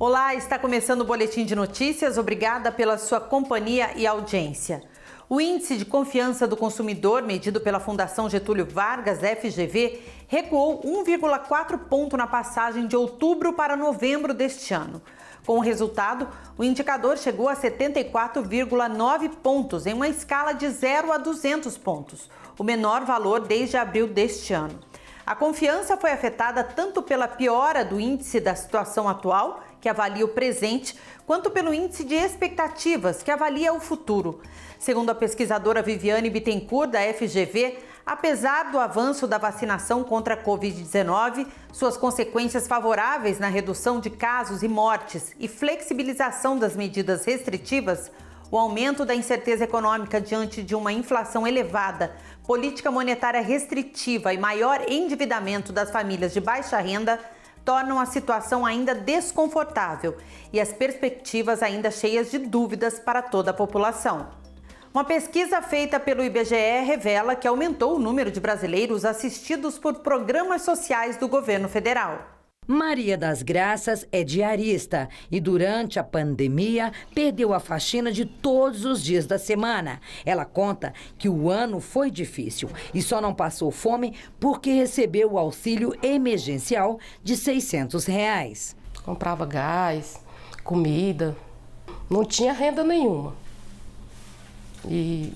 Olá, está começando o Boletim de Notícias. Obrigada pela sua companhia e audiência. O Índice de Confiança do Consumidor, medido pela Fundação Getúlio Vargas, FGV, recuou 1,4 ponto na passagem de outubro para novembro deste ano. Com o resultado, o indicador chegou a 74,9 pontos, em uma escala de 0 a 200 pontos, o menor valor desde abril deste ano. A confiança foi afetada tanto pela piora do índice da situação atual, que avalia o presente, quanto pelo índice de expectativas, que avalia o futuro. Segundo a pesquisadora Viviane Bittencourt, da FGV, apesar do avanço da vacinação contra a Covid-19, suas consequências favoráveis na redução de casos e mortes e flexibilização das medidas restritivas, o aumento da incerteza econômica diante de uma inflação elevada, política monetária restritiva e maior endividamento das famílias de baixa renda tornam a situação ainda desconfortável e as perspectivas ainda cheias de dúvidas para toda a população. Uma pesquisa feita pelo IBGE revela que aumentou o número de brasileiros assistidos por programas sociais do governo federal. Maria das Graças é diarista e durante a pandemia perdeu a faxina de todos os dias da semana. Ela conta que o ano foi difícil e só não passou fome porque recebeu o auxílio emergencial de R$600. Comprava gás, comida, não tinha renda nenhuma e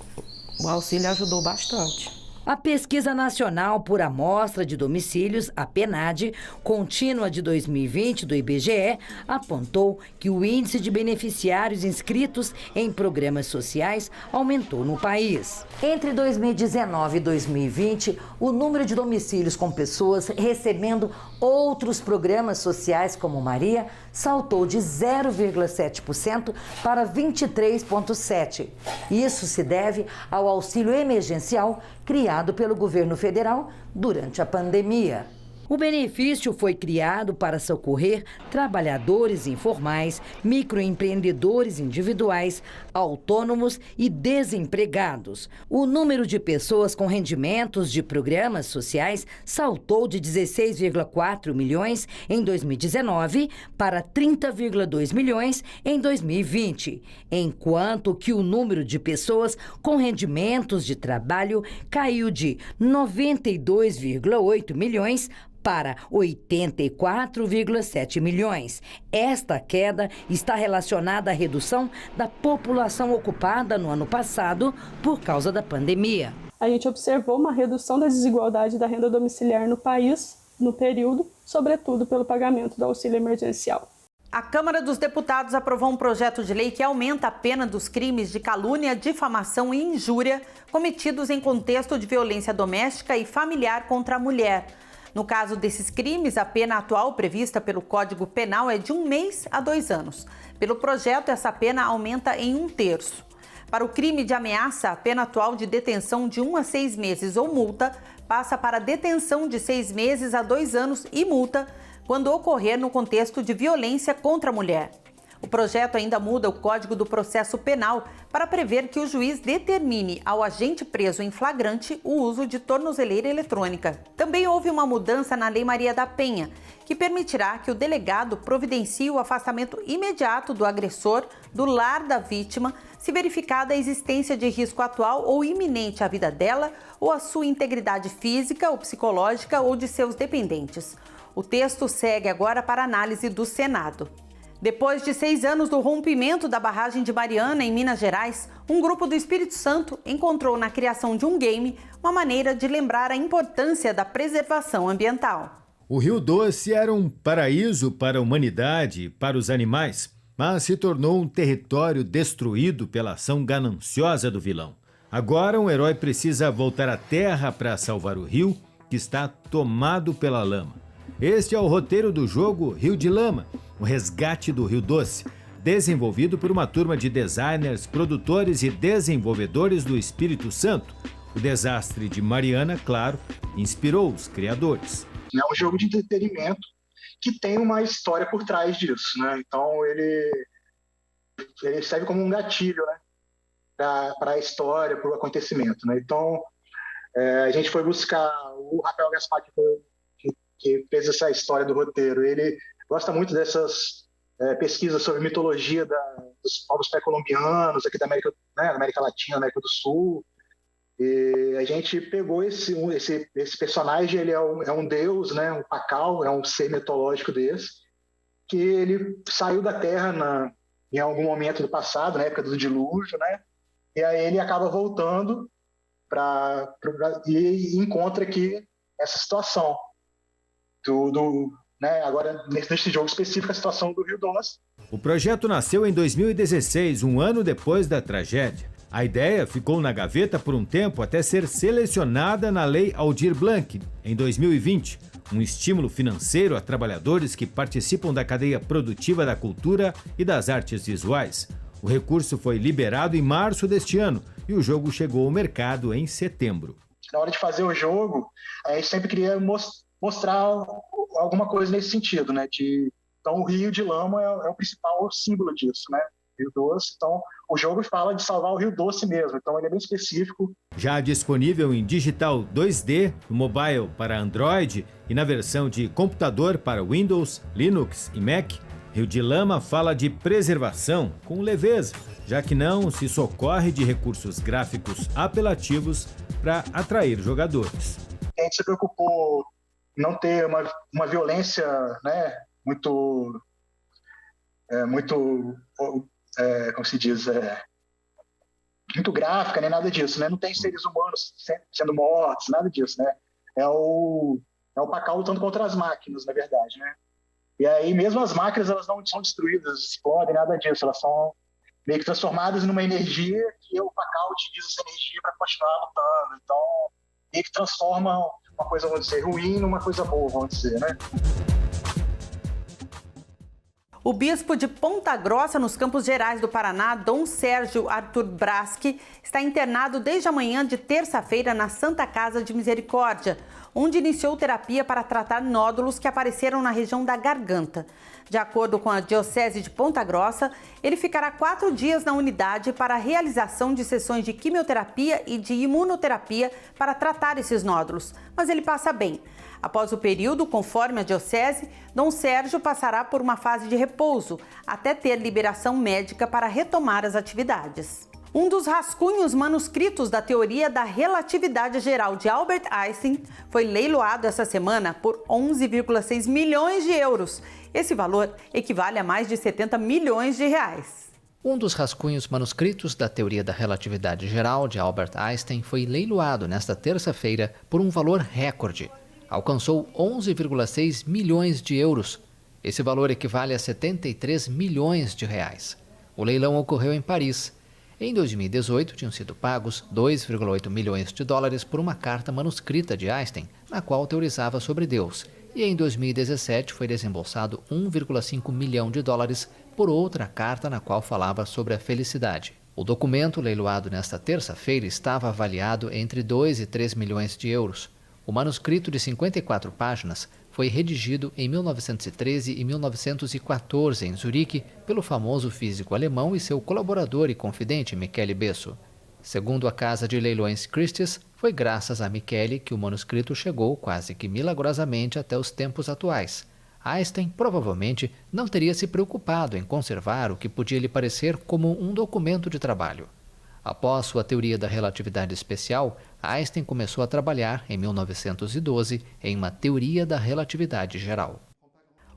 o auxílio ajudou bastante. A Pesquisa Nacional por Amostra de Domicílios, a PNAD, contínua de 2020 do IBGE, apontou que o índice de beneficiários inscritos em programas sociais aumentou no país. Entre 2019 e 2020, o número de domicílios com pessoas recebendo outros programas sociais como Maria saltou de 0,7% para 23,7%. Isso se deve ao auxílio emergencial criado pelo governo federal durante a pandemia. O benefício foi criado para socorrer trabalhadores informais, microempreendedores individuais, autônomos e desempregados. O número de pessoas com rendimentos de programas sociais saltou de 16,4 milhões em 2019 para 30,2 milhões em 2020, enquanto que o número de pessoas com rendimentos de trabalho caiu de 92,8 milhões para 84,7 milhões. Esta queda está relacionada à redução da população ocupada no ano passado por causa da pandemia. A gente observou uma redução da desigualdade da renda domiciliar no país, no período, sobretudo pelo pagamento do auxílio emergencial. A Câmara dos Deputados aprovou um projeto de lei que aumenta a pena dos crimes de calúnia, difamação e injúria cometidos em contexto de violência doméstica e familiar contra a mulher. No caso desses crimes, a pena atual prevista pelo Código Penal é de 1 mês a 2 anos. Pelo projeto, essa pena aumenta em 1/3. Para o crime de ameaça, a pena atual de detenção de 1 a 6 meses ou multa passa para detenção de 6 meses a 2 anos e multa quando ocorrer no contexto de violência contra a mulher. O projeto ainda muda o Código do Processo Penal para prever que o juiz determine ao agente preso em flagrante o uso de tornozeleira eletrônica. Também houve uma mudança na Lei Maria da Penha, que permitirá que o delegado providencie o afastamento imediato do agressor do lar da vítima se verificada a existência de risco atual ou iminente à vida dela ou à sua integridade física ou psicológica ou de seus dependentes. O texto segue agora para análise do Senado. Depois de 6 anos do rompimento da barragem de Mariana, em Minas Gerais, um grupo do Espírito Santo encontrou na criação de um game uma maneira de lembrar a importância da preservação ambiental. O Rio Doce era um paraíso para a humanidade e para os animais, mas se tornou um território destruído pela ação gananciosa do vilão. Agora um herói precisa voltar à terra para salvar o rio, que está tomado pela lama. Este é o roteiro do jogo Rio de Lama, o resgate do Rio Doce, desenvolvido por uma turma de designers, produtores e desenvolvedores do Espírito Santo. O desastre de Mariana, claro, inspirou os criadores. É um jogo de entretenimento que tem uma história por trás disso, né? Então ele serve como um gatilho, né? Para a história, para o acontecimento, né? Então a gente foi buscar o Rafael Gaspar, que fez essa história do roteiro. Ele gosta muito dessas pesquisa sobre mitologia dos povos pré-colombianos aqui da América, né, América Latina, América do Sul. E a gente pegou esse personagem, ele é um deus, né, um pacal, é um ser mitológico desse, que ele saiu da Terra em algum momento do passado, na época do dilúvio, né, e aí ele acaba voltando e encontra aqui essa situação né, agora nesse jogo específico, a situação do Rio Doce. O projeto nasceu em 2016, um ano depois da tragédia. A ideia ficou na gaveta por um tempo até ser selecionada na Lei Aldir Blanc, em 2020, um estímulo financeiro a trabalhadores que participam da cadeia produtiva da cultura e das artes visuais. O recurso foi liberado em março deste ano e o jogo chegou ao mercado em setembro. Na hora de fazer o jogo, a gente sempre queria mostrar alguma coisa nesse sentido, né? Então, o Rio de Lama é o principal símbolo disso, né? Rio Doce. Então, o jogo fala de salvar o Rio Doce mesmo. Então, ele é bem específico. Já disponível em digital 2D, no mobile para Android e na versão de computador para Windows, Linux e Mac, Rio de Lama fala de preservação com leveza, já que não se socorre de recursos gráficos apelativos para atrair jogadores. A gente se preocupou em não ter uma violência, né, muito como se diz, muito gráfica, nem nada disso, né? Não tem seres humanos sendo mortos, nada disso, né? É o pacal lutando contra as máquinas, na verdade, né? E aí, mesmo as máquinas, elas não são destruídas, explodem, nada disso, elas são meio que transformadas numa energia que o pacal utiliza essa energia para continuar lutando. Então, meio que transforma uma coisa, vamos dizer, ruim numa coisa boa, vamos dizer, né? O bispo de Ponta Grossa, nos Campos Gerais do Paraná, Dom Sérgio Arthur Braschi, está internado desde a manhã de terça-feira na Santa Casa de Misericórdia, onde iniciou terapia para tratar nódulos que apareceram na região da garganta. De acordo com a Diocese de Ponta Grossa, ele ficará 4 dias na unidade para a realização de sessões de quimioterapia e de imunoterapia para tratar esses nódulos, mas ele passa bem. Após o período, conforme a Diocese, Dom Sérgio passará por uma fase de repouso, até ter liberação médica para retomar as atividades. Um dos rascunhos manuscritos da teoria da relatividade geral de Albert Einstein foi leiloado essa semana por 11,6 milhões de euros. Esse valor equivale a mais de 70 milhões de reais. Um dos rascunhos manuscritos da teoria da relatividade geral de Albert Einstein foi leiloado nesta terça-feira por um valor recorde. Alcançou 11,6 milhões de euros. Esse valor equivale a 73 milhões de reais. O leilão ocorreu em Paris. Em 2018, tinham sido pagos 2,8 milhões de dólares por uma carta manuscrita de Einstein, na qual teorizava sobre Deus. E em 2017 foi desembolsado 1,5 milhão de dólares por outra carta na qual falava sobre a felicidade. O documento leiloado nesta terça-feira estava avaliado entre 2 e 3 milhões de euros. O manuscrito de 54 páginas foi redigido em 1913 e 1914 em Zurique pelo famoso físico alemão e seu colaborador e confidente Michele Besso. Segundo a casa de leilões Christie's, foi graças a Michele que o manuscrito chegou quase que milagrosamente até os tempos atuais. Einstein provavelmente não teria se preocupado em conservar o que podia lhe parecer como um documento de trabalho. Após sua teoria da relatividade especial, Einstein começou a trabalhar, em 1912, em uma teoria da relatividade geral.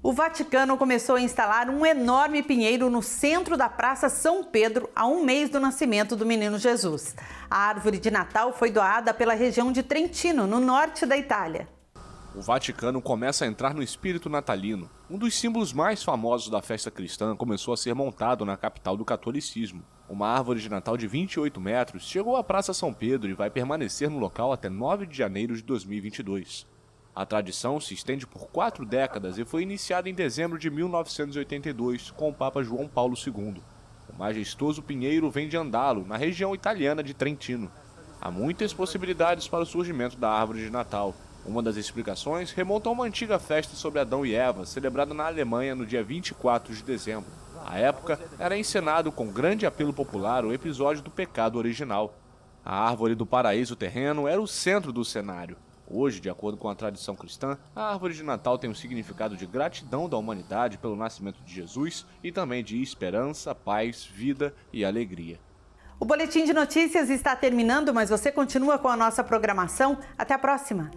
O Vaticano começou a instalar um enorme pinheiro no centro da Praça São Pedro há um mês do nascimento do menino Jesus. A árvore de Natal foi doada pela região de Trentino, no norte da Itália. O Vaticano começa a entrar no espírito natalino. Um dos símbolos mais famosos da festa cristã começou a ser montado na capital do catolicismo. Uma árvore de Natal de 28 metros chegou à Praça São Pedro e vai permanecer no local até 9 de janeiro de 2022. A tradição se estende por 4 décadas e foi iniciada em dezembro de 1982 com o Papa João Paulo II. O majestoso pinheiro vem de Andalo, na região italiana de Trentino. Há muitas possibilidades para o surgimento da árvore de Natal. Uma das explicações remonta a uma antiga festa sobre Adão e Eva, celebrada na Alemanha no dia 24 de dezembro. À época, era encenado com grande apelo popular o episódio do pecado original. A árvore do paraíso terreno era o centro do cenário. Hoje, de acordo com a tradição cristã, a árvore de Natal tem um significado de gratidão da humanidade pelo nascimento de Jesus e também de esperança, paz, vida e alegria. O Boletim de Notícias está terminando, mas você continua com a nossa programação. Até a próxima!